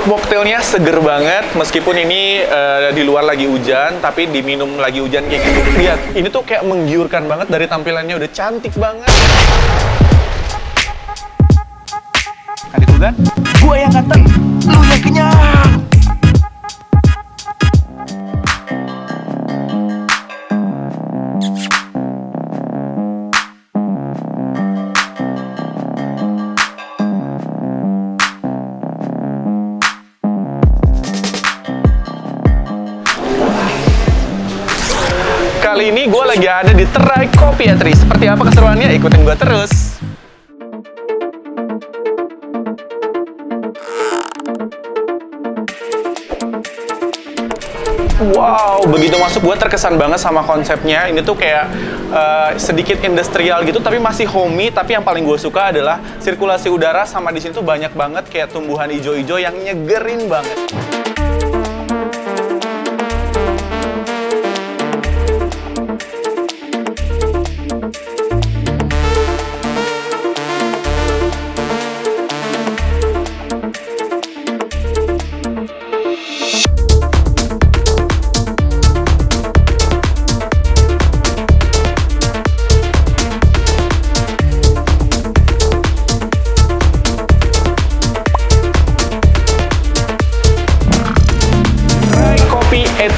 Untuk mocktailnya seger banget, meskipun ini di luar lagi hujan, tapi diminum lagi hujan kayak gitu. Lihat, ini tuh kayak menggiurkan banget dari tampilannya, udah cantik banget. Adik tuh kan? Gua yang ganteng, lu yang kenyang. Kali ini gue lagi ada di Terai Kopi Etri. Seperti apa keseruannya? Ikutin gue terus. Wow, begitu masuk gue terkesan banget sama konsepnya. Ini tuh kayak sedikit industrial gitu, tapi masih homey. Tapi yang paling gue suka adalah sirkulasi udara, sama di sini tuh banyak banget kayak tumbuhan hijau-hijau yang nyegerin banget.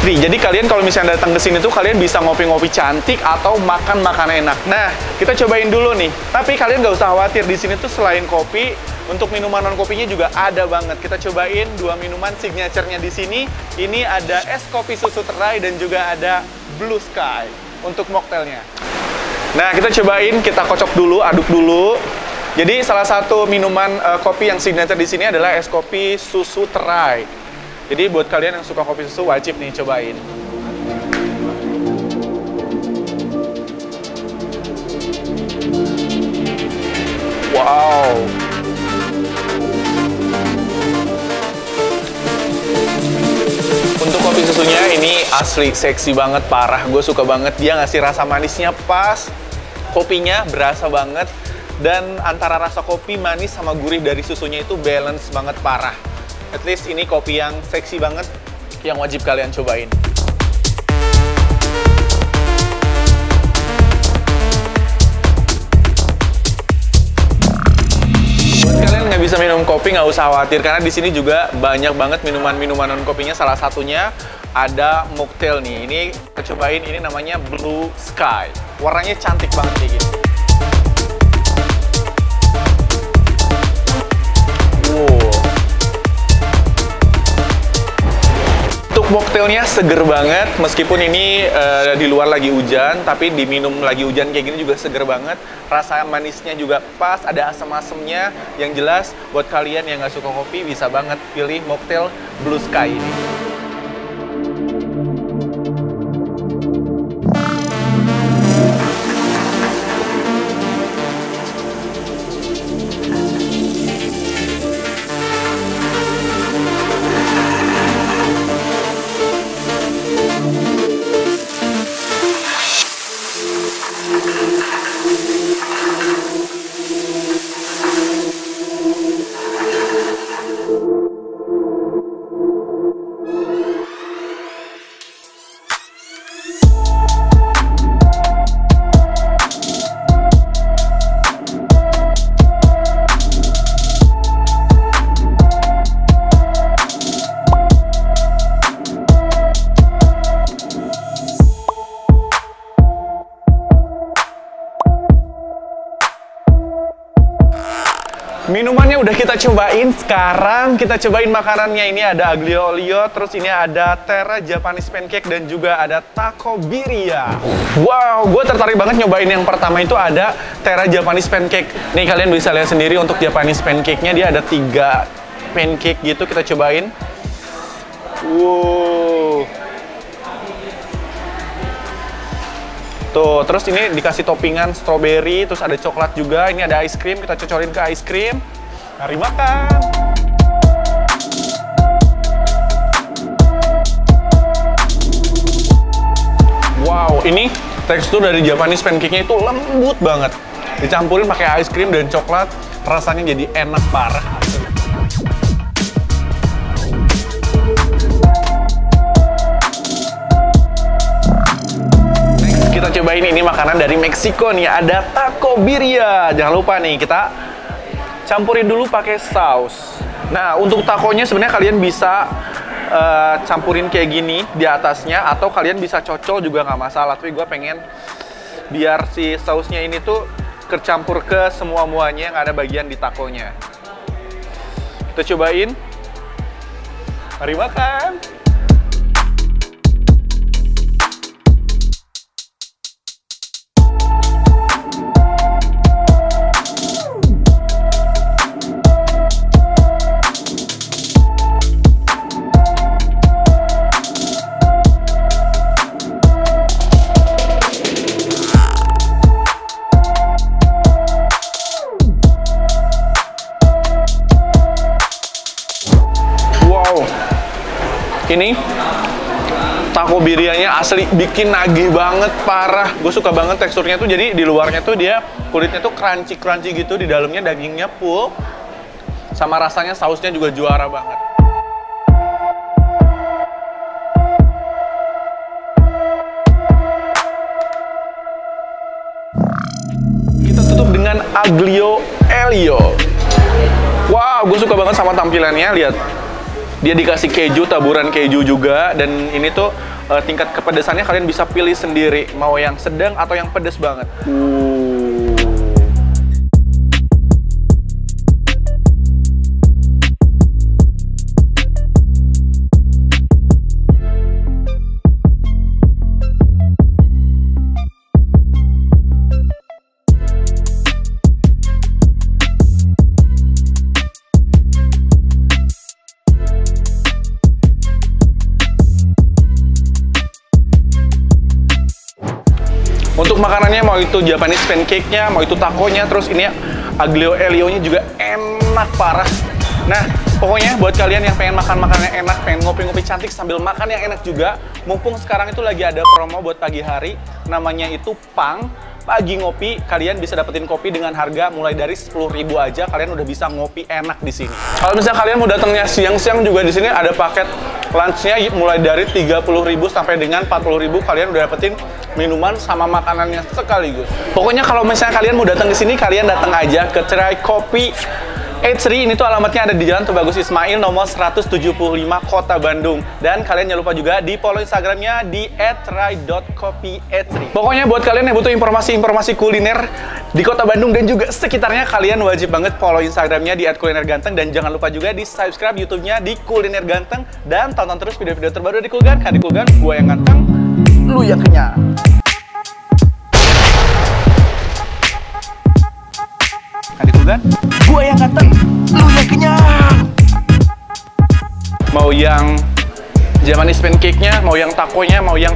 Jadi kalian kalau misalnya datang ke sini tuh kalian bisa ngopi-ngopi cantik atau makan makanan enak. Nah, kita cobain dulu nih. Tapi kalian nggak usah khawatir, di sini tuh selain kopi, untuk minuman non kopinya juga ada banget. Kita cobain dua minuman signature-nya di sini. Ini ada es kopi susu terai dan juga ada Blue Sky untuk mocktailnya. Nah, kita cobain, kita kocok dulu, aduk dulu. Jadi salah satu minuman kopi yang signature di sini adalah es kopi susu terai. Jadi buat kalian yang suka kopi susu wajib nih cobain. Wow. Untuk kopi susunya ini asli seksi banget, parah. Gue suka banget, dia ngasih rasa manisnya pas. Kopinya berasa banget. Dan antara rasa kopi manis sama gurih dari susunya itu balance banget, parah. At least ini kopi yang seksi banget, yang wajib kalian cobain. Buat kalian nggak bisa minum kopi, nggak usah khawatir, karena di sini juga banyak banget minuman-minuman non kopinya. Salah satunya ada mocktail nih. Ini kita cobain, ini namanya Blue Sky. Warnanya cantik banget kayak gini. Mocktailnya seger banget, meskipun ini di luar lagi hujan, tapi diminum lagi hujan kayak gini juga seger banget. Rasa manisnya juga pas, ada asam-asamnya. Yang jelas, buat kalian yang nggak suka kopi, bisa banget pilih mocktail Blue Sky ini. Minumannya udah kita cobain, sekarang kita cobain makanannya. Ini ada aglio olio, terus ini ada Terra Japanese Pancake, dan juga ada Taco Birria. Wow, gue tertarik banget nyobain yang pertama itu ada Terra Japanese Pancake. Nih kalian bisa lihat sendiri untuk Japanese Pancake-nya, dia ada 3 pancake gitu, kita cobain. Wow. Tuh, terus ini dikasih toppingan strawberry, terus ada coklat juga. Ini ada ice cream, kita cocorin ke ice cream. Mari makan. Wow, ini tekstur dari Japanese pancake-nya itu lembut banget. Dicampurin pakai ice cream dan coklat, rasanya jadi enak parah. cobain ini makanan dari Meksiko nih, ada taco birria. Jangan lupa nih, kita campurin dulu pakai saus. Nah, untuk takonya sebenarnya kalian bisa campurin kayak gini di atasnya, atau kalian bisa cocol juga nggak masalah. Tapi gue pengen biar si sausnya ini tuh kecampur ke semua-muanya yang ada bagian di takonya. Kita cobain. Mari makan. Ini taco birrianya asli bikin nagih banget, parah. Gue suka banget teksturnya tuh, jadi di luarnya tuh dia kulitnya tuh crunchy gitu, di dalamnya dagingnya full, sama rasanya sausnya juga juara banget. Kita tutup dengan aglio elio. Wow, gue suka banget sama tampilannya, lihat. Dia dikasih keju, taburan keju juga, dan ini tuh tingkat kepedesannya kalian bisa pilih sendiri, mau yang sedang atau yang pedes banget. Untuk makanannya, mau itu Japanese pancake-nya, mau itu takonya, terus ini aglio elio-nya juga enak parah. Nah, pokoknya buat kalian yang pengen makan makanan yang enak, pengen ngopi-ngopi cantik sambil makan yang enak juga, mumpung sekarang itu lagi ada promo buat pagi hari, namanya itu Pang Pagi Ngopi. Kalian bisa dapetin kopi dengan harga mulai dari 10.000 aja, kalian udah bisa ngopi enak di sini. Kalau misalnya kalian mau datangnya siang-siang juga, di sini ada paket lunchnya mulai dari 30.000 sampai dengan 40.000, kalian udah dapetin minuman sama makanannya sekaligus. Pokoknya kalau misalnya kalian mau datang ke sini, kalian datang aja ke Try Coffee Eatery. Ini tuh alamatnya ada di Jalan Tubagus Ismail nomor 175 Kota Bandung. Dan kalian jangan lupa juga di follow Instagramnya di @try.coffeeeatery. Pokoknya buat kalian yang butuh informasi kuliner di Kota Bandung dan juga sekitarnya, kalian wajib banget follow Instagramnya di @kulinerganteng, dan jangan lupa juga di subscribe YouTube-nya di Kuliner Ganteng, dan tonton terus video-video terbaru di Kulgan. Di Kulgan, gue yang ganteng, lu yang kenyang. Di Kulgan, Gue yang ganteng, lu yang kenyang. mau yang Japanese pancake-nya, mau yang takonya, mau yang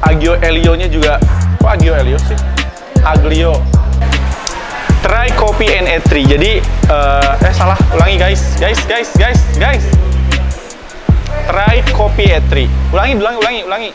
aglio elio-nya juga. Kok aglio elio sih? Aglio. Try Coffee and Eatery. Jadi salah, ulangi guys. Try Coffee Eatery. Ulangi.